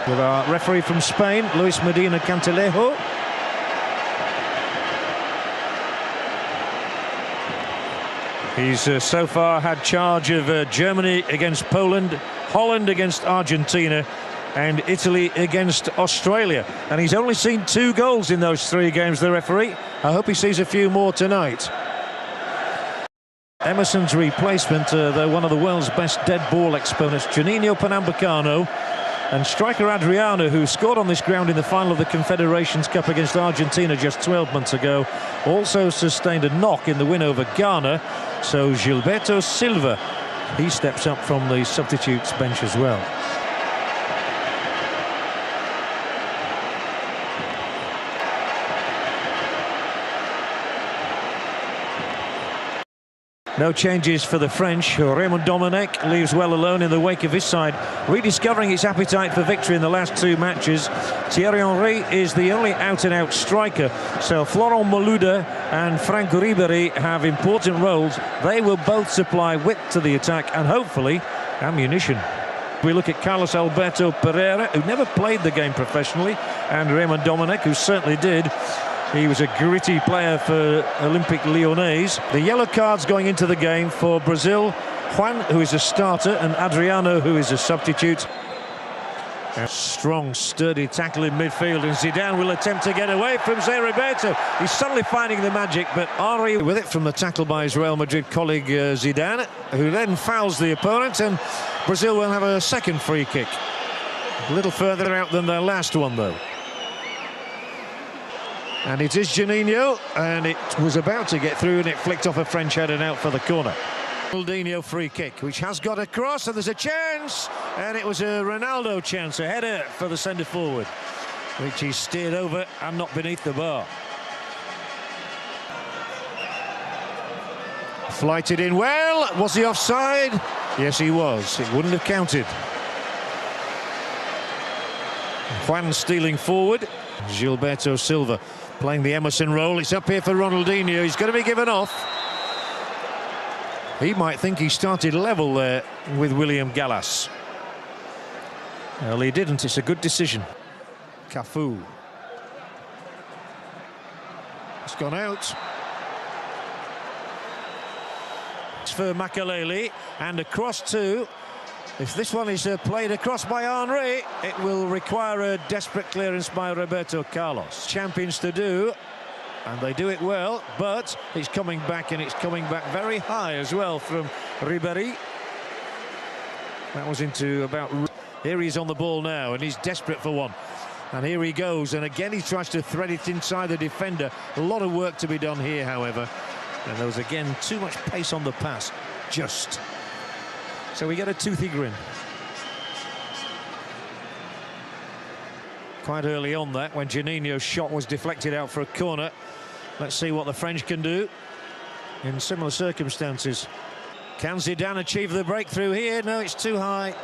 With our referee from Spain, Luis Medina Cantalejo. He's so far had charge of Germany against Poland, Holland against Argentina, and Italy against Australia. And he's only seen 2 goals in those 3 games, the referee. I hope he sees a few more tonight. Emerson's replacement, though one of the world's best dead ball exponents, Juninho Pernambucano, and striker Adriano, who scored on this ground in the final of the Confederations Cup against Argentina just 12 months ago, also sustained a knock in the win over Ghana. So Gilberto Silva, he steps up from the substitutes bench as well. No changes for the French. Raymond Domenech leaves well alone in the wake of his side rediscovering its appetite for victory in the last 2 matches. Thierry Henry is the only out-and-out striker, so Florent Malouda and Franck Ribéry have important roles. They will both supply width to the attack and hopefully ammunition. We look at Carlos Alberto Pereira, who never played the game professionally, and Raymond Domenech, who certainly did. He was a gritty player for Olympique Lyonnais. The yellow cards going into the game for Brazil: Juan, who is a starter, and Adriano, who is a substitute. A strong, sturdy tackle in midfield, and Zidane will attempt to get away from Zé Roberto. He's suddenly finding the magic, but Henry with it from the tackle by his Real Madrid colleague Zidane, who then fouls the opponent, and Brazil will have a second free kick. A little further out than their last one, though. And it is Juninho, and it was about to get through, and it flicked off a French head and out for the corner. Ronaldinho free kick, which has got a cross, and there's a chance, and it was a Ronaldo chance, a header for the centre forward, which he steered over and not beneath the bar. Flighted in well. Was he offside? Yes, he was. It wouldn't have counted. Juan stealing forward. Gilberto Silva playing the Emerson role. It's up here for Ronaldinho. He's going to be given off. He might think he started level there with William Gallas. Well, he didn't. It's a good decision. Cafu. It's gone out. It's for Makelele, and across too. If this one is played across by Henry, it will require a desperate clearance by Roberto Carlos. Champions to do, and they do it well, but it's coming back, and it's coming back very high as well from Ribéry. That was into about... Here he's on the ball now, and he's desperate for one. And here he goes, and again he tries to thread it inside the defender. A lot of work to be done here, however. And there was again too much pace on the pass. Just... So we get a toothy grin. Quite early on that, when Juninho's shot was deflected out for a corner. Let's see what the French can do in similar circumstances. Can Zidane achieve the breakthrough here? No, it's too high.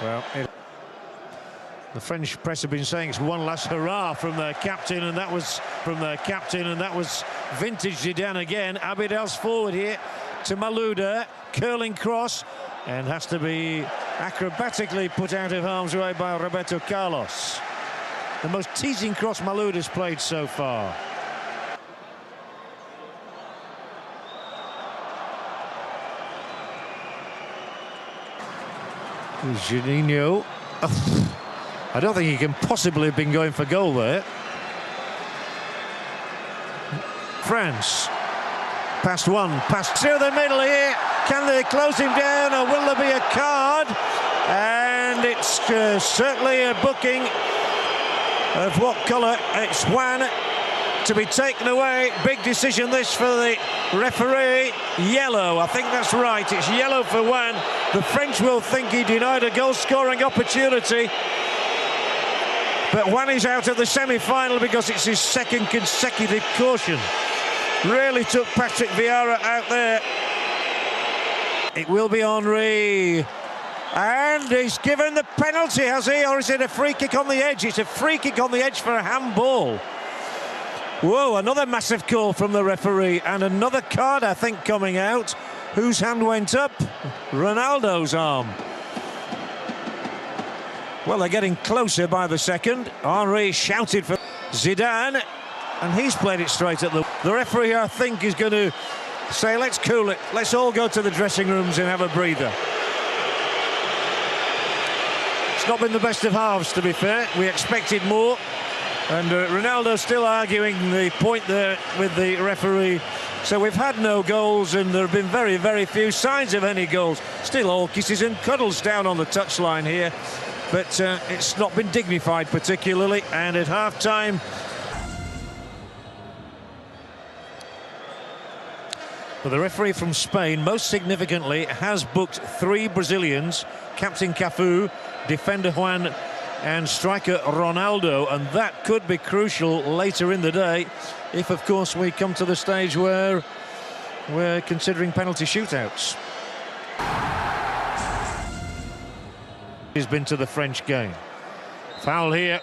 Well, the French press have been saying it's one last hurrah from their captain, and that was vintage Zidane again. Abidal's forward here to Malouda, curling cross, and has to be acrobatically put out of harm's way by Roberto Carlos. The most teasing cross Malouda's played so far. Juninho. I don't think he can possibly have been going for goal there. France. Past one, past through the middle here. Can they close him down, or will there be a card? And it's certainly a booking of what colour. It's Juan to be taken away. Big decision this for the referee. Yellow, I think that's right. It's yellow for Juan. The French will think he denied a goal-scoring opportunity. But Juan is out of the semi-final because it's his second consecutive caution. Really took Patrick Vieira out there. It will be Henry. And he's given the penalty, has he? Or is it a free kick on the edge? It's a free kick on the edge for a handball. Whoa, another massive call from the referee. And another card, I think, coming out. Whose hand went up? Ronaldo's arm. Well, they're getting closer by the second. Henry shouted for Zidane, and he's played it straight at the referee. I think is going to say, let's cool it. Let's all go to the dressing rooms and have a breather. It's not been the best of halves, to be fair. We expected more. And Ronaldo still arguing the point there with the referee. So we've had no goals, and there have been very, very few signs of any goals. Still all kisses and cuddles down on the touchline here. But it's not been dignified particularly. And at half-time, but the referee from Spain, most significantly, has booked 3 Brazilians: captain Cafu, defender Juan, and striker Ronaldo, and that could be crucial later in the day if, of course, we come to the stage where we're considering penalty shootouts. He's been to the French game. Foul here.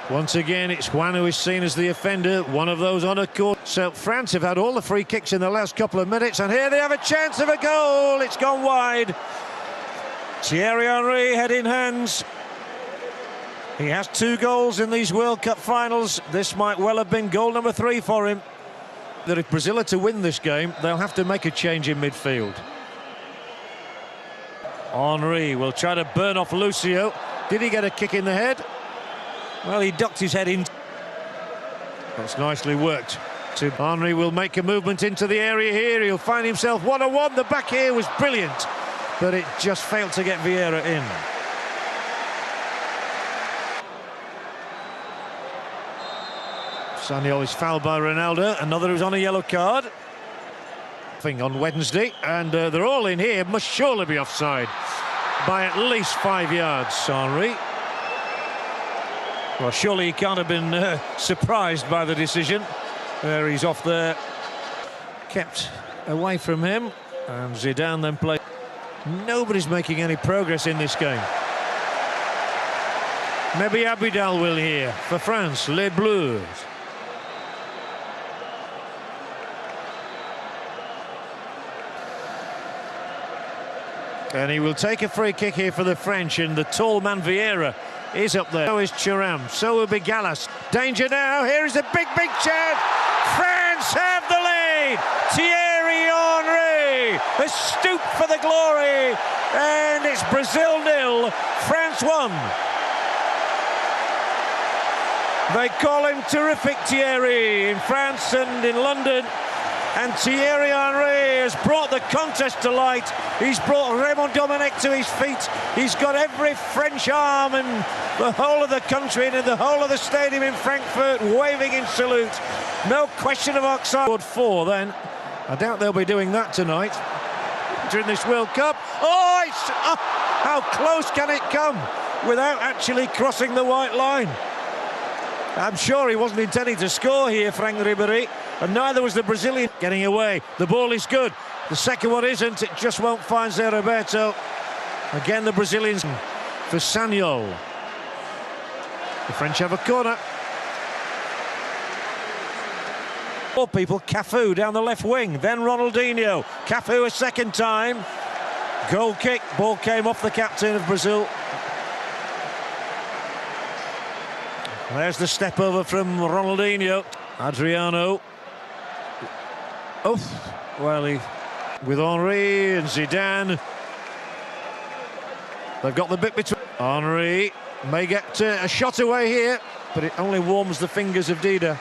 Once again, it's Juan who is seen as the offender, one of those on a court. So France have had all the free kicks in the last couple of minutes, and here they have a chance of a goal. It's gone wide. Thierry Henry, head in hands. He has 2 goals in these World Cup finals. This might well have been goal number 3 for him. That if Brazil are to win this game, they'll have to make a change in midfield. Henry will try to burn off Lucio. Did he get a kick in the head? Well, he ducked his head in. That's nicely worked. Henry will make a movement into the area here. He'll find himself one-on-one. The back here was brilliant, but it just failed to get Vieira in. Sagnol is fouled by Ronaldo. Another who's on a yellow card. On Wednesday, and they're all in here. Must surely be offside by at least 5 yards, Henry. Well, surely he can't have been surprised by the decision. There, he's off there. Kept away from him, and Zidane then played. Nobody's making any progress in this game. Maybe Abidal will here for France, Les Bleus. And he will take a free kick here for the French, and the tall man Vieira is up there. So is Thuram, so will be Gallas. Danger now, here is a big, big chance. France have the lead. Thierry Henry has stooped for the glory, and it's Brazil 0, France 1. They call him terrific Thierry in France and in London. And Thierry Henry has brought the contest to light. He's brought Raymond Domenech to his feet. He's got every French arm and the whole of the country and the whole of the stadium in Frankfurt waving in salute. No question of offside. 4 then. I doubt they'll be doing that tonight during this World Cup. How close can it come without actually crossing the white line? I'm sure he wasn't intending to score here, Frank Ribéry, and neither was the Brazilian. Getting away, the ball is good. The second one isn't, it just won't find Zé Roberto. Again, the Brazilians for Sagnol. The French have a corner. 4 people, Cafu down the left wing, then Ronaldinho. Cafu a second time. Goal kick, ball came off the captain of Brazil. There's the step over from Ronaldinho. Adriano. Well, with Henry and Zidane. They've got the bit between. Henry may get a shot away here, but it only warms the fingers of Dida.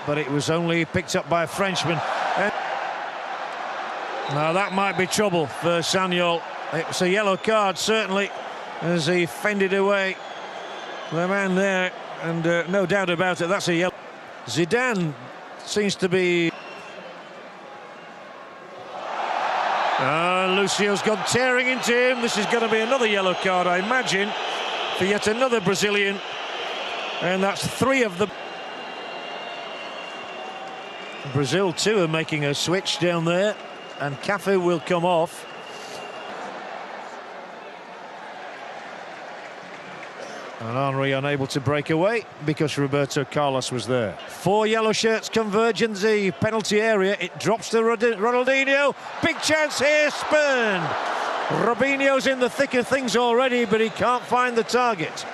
But it was only picked up by a Frenchman. Now that might be trouble for Sagnol. It's a yellow card, certainly, as he fended away the man there, and no doubt about it, that's a yellow. Zidane seems to be... Lucio's gone tearing into him. This is going to be another yellow card, I imagine, for yet another Brazilian. And that's 3 of them. Brazil too are making a switch down there, and Cafu will come off. And Henry unable to break away because Roberto Carlos was there. 4 yellow shirts converge in the penalty area. It drops to Ronaldinho. Big chance here, spurned. Robinho's in the thick of things already, but he can't find the target.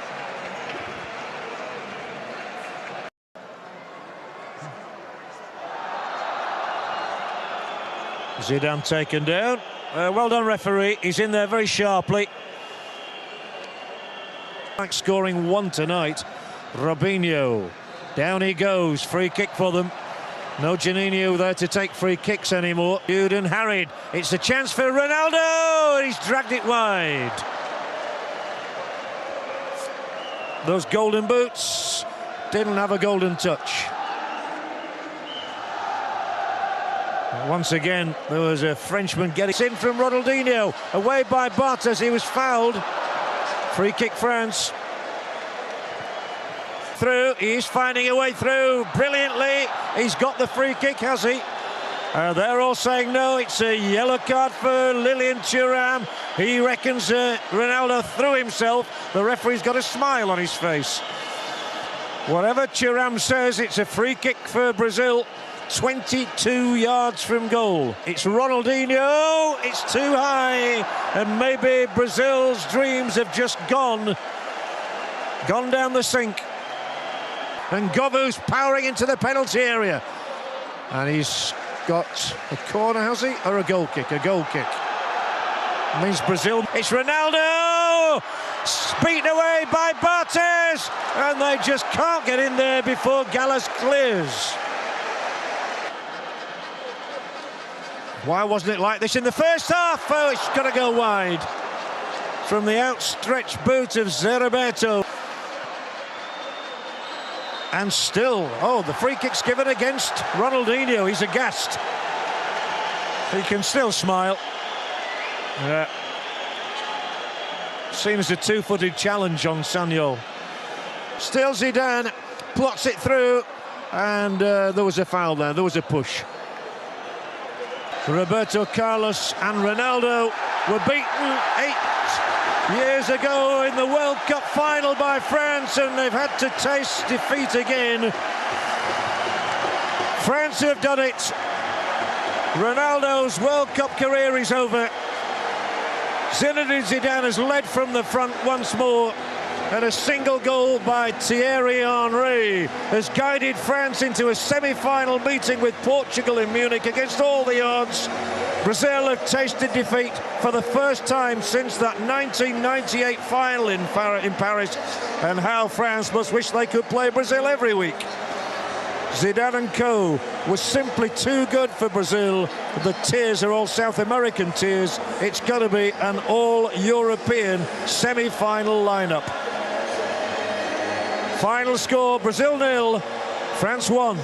Zidane taken down. Well done, referee. He's in there very sharply. Scoring one tonight. Robinho. Down he goes. Free kick for them. No Juninho there to take free kicks anymore. Viewed and harried. It's a chance for Ronaldo. He's dragged it wide. Those golden boots didn't have a golden touch. Once again, there was a Frenchman getting in from Ronaldinho. Away by Bartes. He was fouled. Free kick France. Through, he's finding a way through brilliantly. He's got the free kick, has he? They're all saying no, it's a yellow card for Lilian Thuram. He reckons Ronaldo threw himself. The referee's got a smile on his face. Whatever Thuram says, it's a free kick for Brazil. 22 yards from goal. It's Ronaldinho, it's too high, and maybe Brazil's dreams have just gone down the sink. And Govu's powering into the penalty area. And he's got a corner, has he? Or a goal kick? A goal kick. Means Brazil. It's Ronaldo! Beaten away by Bartes! And they just can't get in there before Gallas clears. Why wasn't it like this in the first half? Oh, it's got to go wide. From the outstretched boot of Zerberto. And still, oh, the free kick's given against Ronaldinho. He's aghast. He can still smile. Yeah. Seems a two-footed challenge on Sanyol. Still Zidane plots it through, and there was a foul there. There was a push. Roberto Carlos and Ronaldo were beaten 8 years ago in the World Cup final by France, and they've had to taste defeat again. France have done it. Ronaldo's World Cup career is over. Zinedine Zidane has led from the front once more, and a single goal by Thierry Henry has guided France into a semi-final meeting with Portugal in Munich against all the odds. Brazil have tasted defeat for the first time since that 1998 final in Paris, and how France must wish they could play Brazil every week. Zidane and co was simply too good for Brazil. The tears are all South American tears. It's got to be an all-European semi-final lineup. Final score, Brazil 0, France 1.